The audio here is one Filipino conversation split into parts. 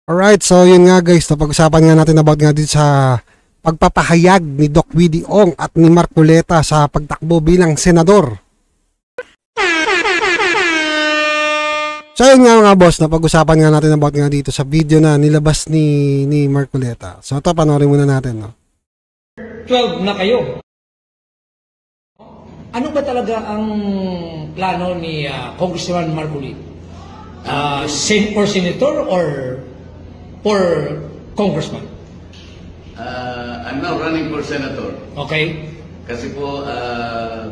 Alright, so yun nga guys, napag-usapan nga natin about nga dito sa pagpapahayag ni Doc Willie Ong at ni Marcoleta sa pagtakbo bilang senador. So yun nga mga boss, napag-usapan nga natin about nga dito sa video na nilabas ni Marcoleta. So ito, panoorin muna natin. No? 12 na kayo. Ano ba talaga ang plano ni Congressman Marcoleta? For senator or for congressman? I'm now running for senator. Okay. Kasi po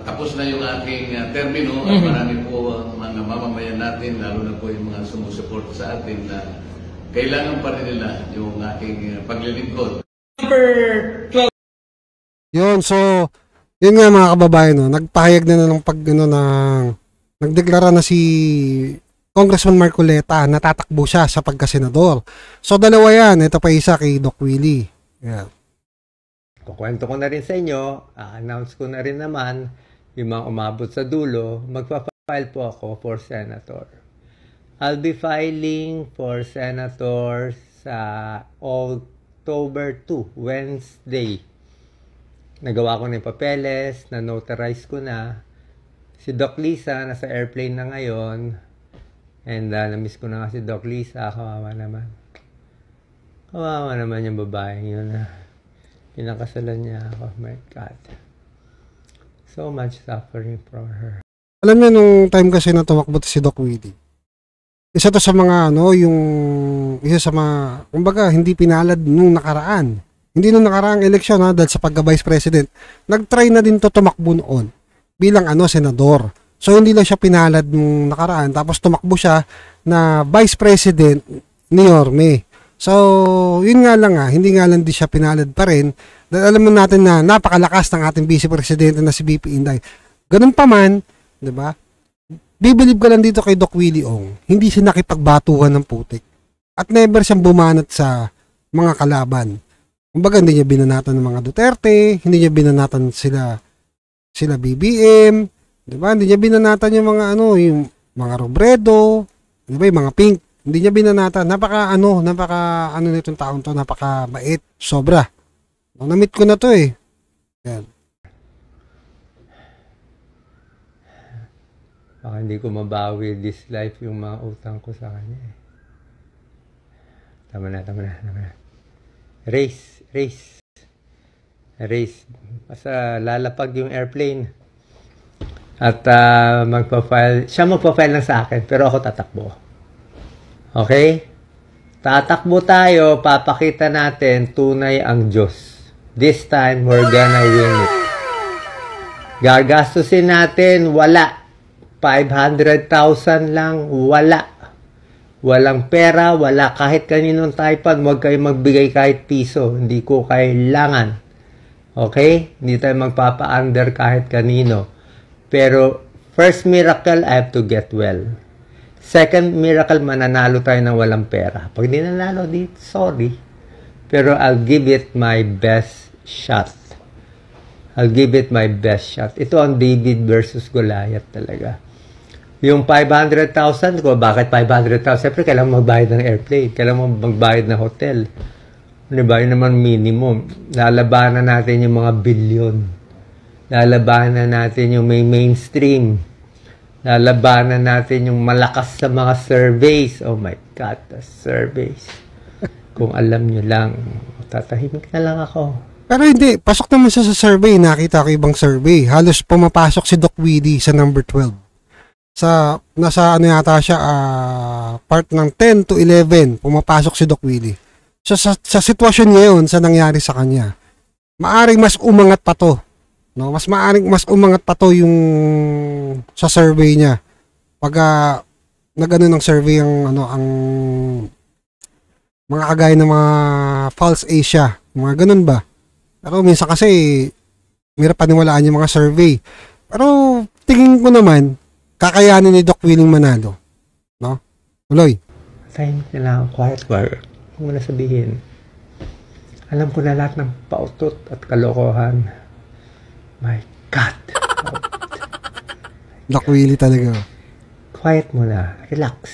tapos na yung aking termino at marami po mga mamamayan natin, lalo na po yung mga sumusuporta sa atin na kailangan pa rin nila yung aking paglilingkod. Number 12. Yun, so yun nga mga kababayan, no, nagpahayag na ng nagdeklara na si Congressman Marcoleta na tatakbo siya sa pagkasenador. So dalawa yan, ito pa isa kay Doc Willie. Yan. Kukwento ko na rin sa inyo, announce ko na rin naman, yung mga umabot sa dulo, magpa-file po ako for senator. I'll be filing for senator sa October 2, Wednesday. Nagawa ko na yung papeles, na-notarize ko na. Si Doc Lisa, nasa airplane na ngayon. And na-miss ko na nga si Doc Lisa, kawawa naman. Kawawa naman yung babaeng yun na pinakasalan niya ako. Oh my God. So much suffering for her. Alam niyo, nung time kasi na tumakbo si Doc Willie, isa to sa mga, isa sa mga, kumbaga, hindi pinalad nung nakaraan. Hindi nung nakaraang eleksyon, dahil sa pagka-vice president, nag-try na din to tumakbo noon bilang senador. So, hindi lang siya pinalad nung nakaraan. Tapos, tumakbo siya na vice president ni Yorme. So, yun nga lang hindi nga lang di siya pinalad pa rin. Dahil alam mo natin na napakalakas ng ating vice presidente na si BP Inday. Ganun pa man, di ba? Bibilib ka lang dito kay Doc Willie Ong. Hindi siya nakipagbatuhan ng putik. At never siyang bumanat sa mga kalaban. Kumbaga, hindi niya binanatan ng mga Duterte, hindi niya binanatan sila BBM, di ba? Hindi niya binanatan yung mga yung mga Robredo, di ba? Yung mga Pink. Hindi niya binanatan. Napaka nitong taon to, napaka-bait. Sobra. Na-meet ko na to eh. Yan. Baka hindi ko mabawi this life yung mga utang ko sa kanya eh. Tama na. Race. Basta lalapag yung airplane. At siya magpa-file lang sa akin, pero ako tatakbo. Okay? Tatakbo tayo, papakita natin tunay ang Diyos. This time, we're gonna win it. Gagastusin natin, wala. 500,000 lang, wala. Walang pera, wala kahit kaninong typad, huwag kayo magbigay kahit piso. Hindi ko kailangan. Okay? Hindi tayo magpapa-under kahit kanino. Pero, first miracle, I have to get well. Second miracle, mananalo tayo ng walang pera. Pag di nanalo, sorry. Pero I'll give it my best shot. Ito ang David versus Goliath talaga. Yung 500,000 ko, bakit 500,000? Siyempre, kailangan magbayad ng airplane. Kailangan magbayad ng hotel. Diba? Yun naman minimum. Lalabanan natin yung mga billion. Lalabanan natin yung may mainstream. Lalabanan natin yung malakas sa mga surveys. Oh my God, the surveys. Kung alam nyo lang, tatahimik na lang ako. Pero hindi, pasok naman siya sa survey. Nakita ko ibang survey. Halos pumapasok si Doc Willie sa number 12. Nasa yata siya, part ng 10 to 11, pumapasok si Doc Willie. So, sa sitwasyon ngayon, sa nangyari sa kanya, maaring mas umangat pa to. No? Mas umangat pa to yung sa survey niya. Pag nagano ng survey ang mga kagaya ng mga false Asia, mga ganun ba? Pero minsan kasi mahirap paniwalaan yung mga survey. Pero tingin ko naman kakayanin ni Doc Willie manalo. No? Tuloy. Time nila, quiet. Huwag mo na sabihin. Alam ko na lahat ng pautot at kalokohan. My God. Doc Willie talaga. Quiet mo na. Relax.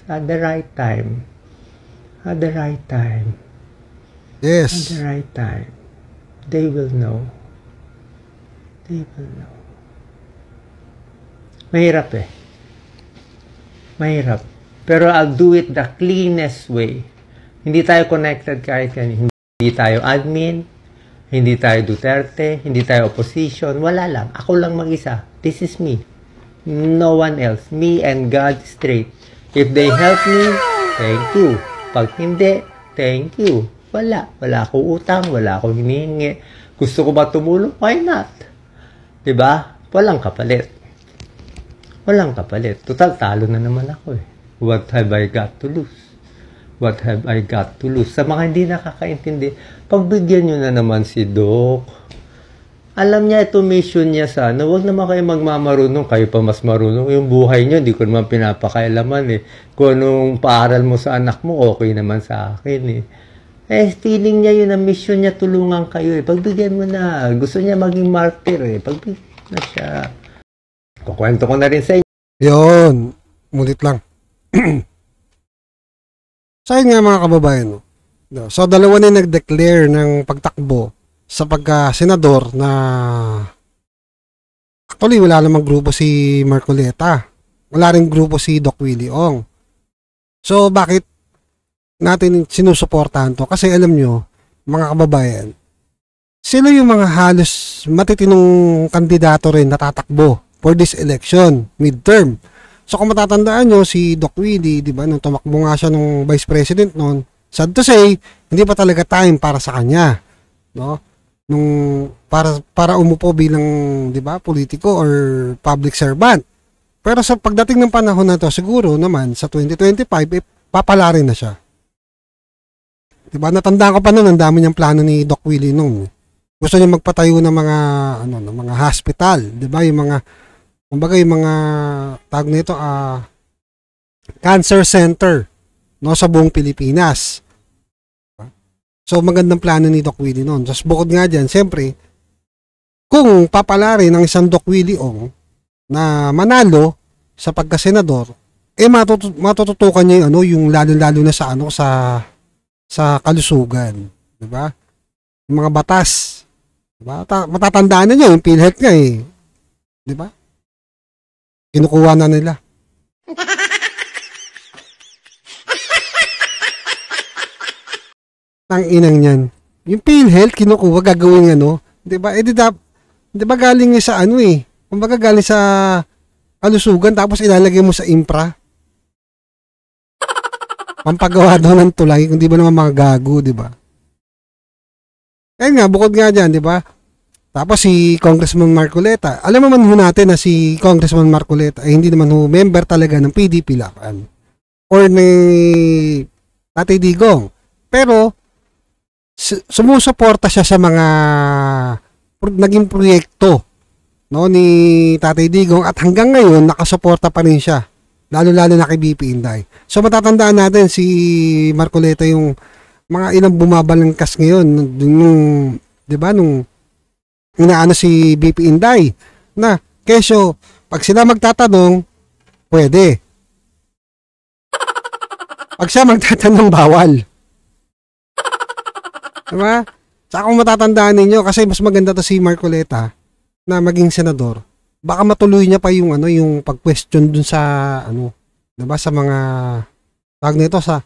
At the right time, At the right time. At Yes. the right time. They will know. They will know. Mahirap eh. Mahirap. Pero I'll do it the cleanest way. Hindi tayo connected kahit kanina. Hindi tayo admin. Hindi tayo Duterte. Hindi tayo opposition. Wala lang. Ako lang mag-isa. This is me. No one else. Me and God straight. If they help me, thank you. Pag hindi, thank you. Wala. Wala akong utang. Wala akong hinihingi. Gusto ko ba tumulong? Why not? Diba? Walang kapalit. Walang kapalit. Total, talo na naman ako eh. What have I got to lose? What have I got to lose? Sa mga hindi nakakaintindi, pagbigyan nyo na naman si Doc. Alam niya ito mission niya sa ano. Huwag naman kayo magmamarunong. Kayo pa mas marunong. Yung buhay nyo, hindi ko naman pinapakailaman eh. Kung anong paaral mo sa anak mo, okay naman sa akin eh. Feeling niya yun ang mission niya, tulungan kayo eh. Pagbigyan mo na. Gusto niya maging martyr eh. Pagbigyan na siya. Kukwento ko na rin sa inyo. Yun. Mulit lang. So yun nga mga kababayan. No? So dalawa na nag-declare ng pagtakbo sa pagka-senador na actually wala namang grupo si Marcoleta. Wala rin grupo si Doc Willie Ong. So bakit natin sinusuportahan to? Kasi alam nyo, mga kababayan, sila yung mga halos matitinong kandidato rin na tatakbo for this election, midterm. So kung matatandaan nyo, si Doc Willie, di ba, nung tumakbo nga siya nung vice president noon, sad to say, hindi pa talaga time para sa kanya. No? Nung para umupo bilang, di ba, politiko or public servant. Pero sa pagdating ng panahon na to, siguro naman sa 2025, papalarin na siya. Di ba, natandaan ko pa noon, ang dami niyang plano ni Doc Willie noon. Gusto niya magpatayo ng mga ng mga hospital, 'di ba? Yung mga kumbaga yung mga tawag nito cancer center no sa buong Pilipinas. So magandang plano ni Doc Willie noon. Tapos bukod nga diyan, siyempre kung papalarin ng isang Doc Willie Ong na manalo sa pagka-senador, matututukan niya yung lalo-lalo na sa sa kalusugan, 'di ba? Yung mga batas. Diba? Matatandaan na niyo yung PhilHealth nga eh. 'Di ba? Kinukuha na nila. Ang inang niyan. Yung PhilHealth kinukuha gagawin 'di ba? Eh 'di ba galing sa kumbaga galing sa kalusugan tapos ilalagay mo sa infra. Pampagawa daw ng tulay, kung di ba naman mga gago, di ba? Kaya nga, bukod nga dyan, di ba? Tapos si Congressman Marcoleta, alam naman ho natin na si Congressman Marcoleta ay hindi naman ho member talaga ng PDP Laban or ni Tatay Digong. Pero, sumusuporta siya sa mga naging proyekto ni Tatay Digong at hanggang ngayon, nakasuporta pa rin siya. Lalo-lalo na kay BP Inday. So matatandaan natin si Marcoleta yung mga ilang bumabalangkas ngayon nung 'di ba nung inaano si BP Inday na kesyo pag sila magtatanong pwede. Pag siya magtatanong bawal. 'Di ba? Sa kung matatandaan ninyo kasi mas maganda to si Marcoleta na maging senador. Baka matuloy niya pa yung yung pag-question dun sa 'di ba sa mga tawag nito sa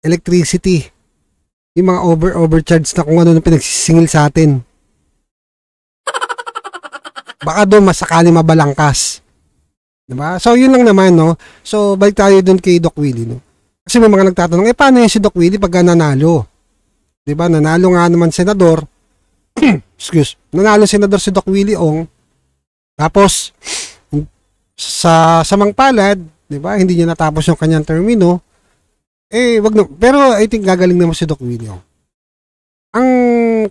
electricity. Yung mga overcharge na kung ano na pinagsisingil sa atin. Baka doon masakali mabalangkas. 'Di ba? So yun lang naman So balik tayo dun kay Doc Willie Kasi may mga nagtatanong, paano yan si Doc Willie pag nanalo? 'Di ba? Nanalo nga naman senador. Nanalo senador si Doc Willie Ong. Tapos sa samang palad, 'di ba? Hindi niya natapos yung kanyang termino. Wag na. Pero I think gagaling naman si Doc Willie Ong. Ang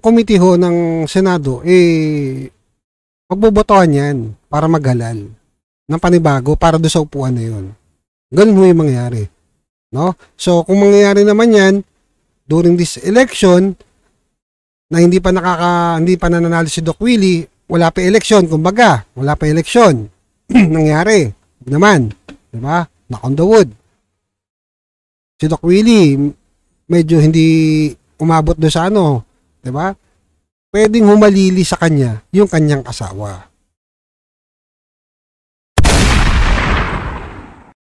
committee ho ng Senado magbobotohan 'yan para maghalal ng panibago para do sa upuan na 'yon. Ganun ho yung mangyayari, no? So kung mangyayari naman 'yan during this election na hindi pa nananalo si Doc Willie, wala pa eleksyon, kumbaga, wala pa eleksyon. Nangyari. Naman. Diba? Knock on the wood. Si Doc Willie, medyo hindi umabot do sa ano, 'di ba? Pwedeng humalili sa kanya yung kanyang asawa.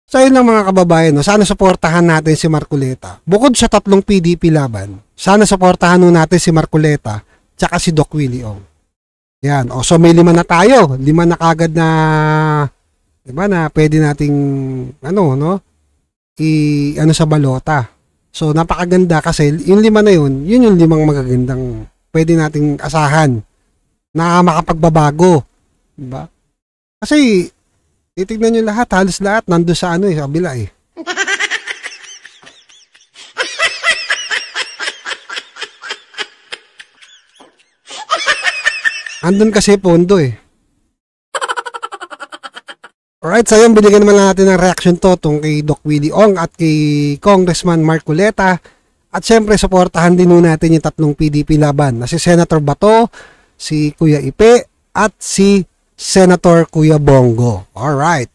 So yun lang mga kababayan, no? Sana suportahan natin si Marcoleta. Bukod sa 3 PDP laban, sana suportahan nun natin si Marcoleta tsaka si Doc Willie Ong. Yan. O, so may 5 na tayo. 5 na kagad na, diba, na pwede nating, ano, no? Ano sa balota. So, napakaganda kasi yung 5 na yun yung 5 magagandang pwede nating asahan na makapagbabago. Diba? Kasi, titignan nyo lahat, halos lahat, nando sa ano sa kabila eh. Andun kasi pondo eh. Alright, so yun, binigyan naman natin ng reaction to tong kay Doc Willie Ong at kay Congressman Marcoleta. At syempre, supportahan din nun natin yung 3 PDP laban na si Senator Bato, si Kuya Ipe, at si Senator Kuya Bongo. Alright.